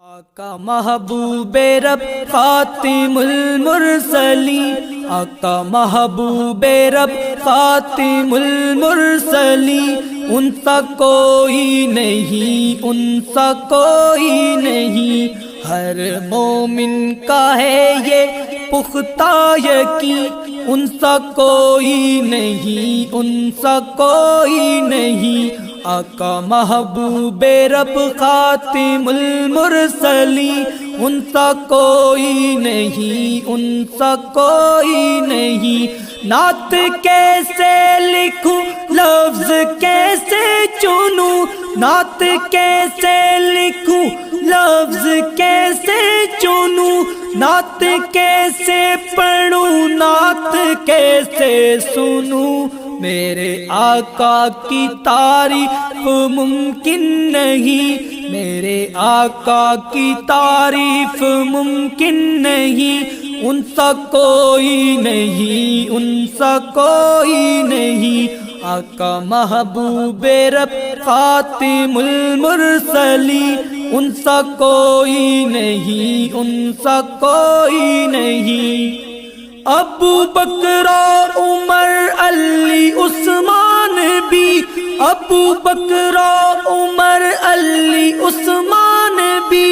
آقا محبوب رب خاتم المرسلین، آقا محبوب رب خاتم المرسلین، ان سا کوئی نہیں، ان سا کوئی نہیں، ہر مومن کا ہے یہ پختہ یقین، ان سا کوئی نہیں، ان سا کوئی نہیں، آقا محبوب رب خاتم المرسلین، ان سا کوئی نہیں، ان سا کوئی نہیں، نعت کیسے لکھوں، لفظ کیسے چنوں، نعت کیسے لکھوں، لفظ کیسے چنوں، نعت کیسے پڑھوں، نعت کیسے سنوں، میرے آقا کی تعریف ممکن نہیں، میرے آقا کی تعریف ممکن نہیں، ان سا کوئی نہیں، ان سا کوئی نہیں، آقا محبوب رب خاتم المرسلین، ان سا کوئی نہیں، ان سا کوئی نہیں، ابو بکر اور عمر، علی عثمان بھی، ابو بکر اور عمر، علی عثمان بھی،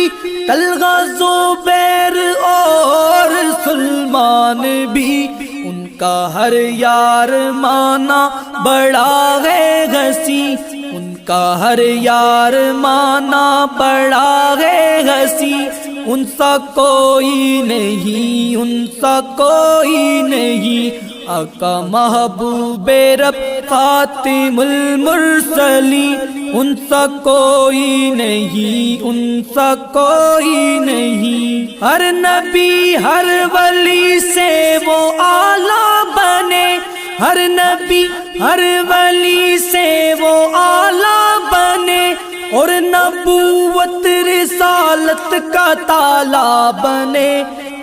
طلحہ زبیر اور سلمان بھی، ان کا ہر یار مانا بڑا ہے ہنسی، ان کا ہر یار مانا بڑا ہے ہنسی، ان سا کوئی نہیں، ان سا کوئی نہیں، آقا محبوب رب خاتم المرسلین، ان سا کوئی نہیں، ان سا کوئی نہیں، ہر نبی ہر ولی سے وہ اعلیٰ بنے، ہر نبی ہر ولی سے وہ اعلیٰ بنے، اور نبوت رسالت کا تالا بنے،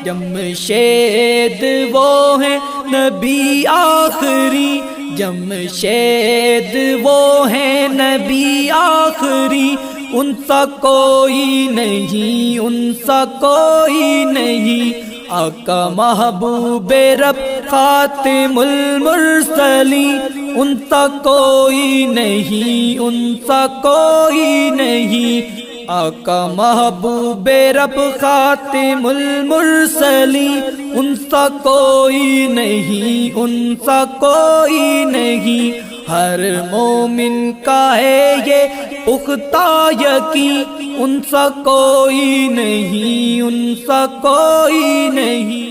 جمشید وہ ہیں نبی آخری، جمشید وہ ہیں نبی آخری، ان سا کوئی نہیں، ان سا کوئی نہیں، آقا محبوب رب خاتم المرسلین، ان سا کوئی نہیں، ان سا کوئی نہیں، آقا محبوب رب خاتم المرسلین، ان سا کوئی نہیں، ان سا کوئی نہیں، ہر مومن کا ہے یہ پختہ یقین، ان سا کوئی نہیں، ان سا کوئی نہیں۔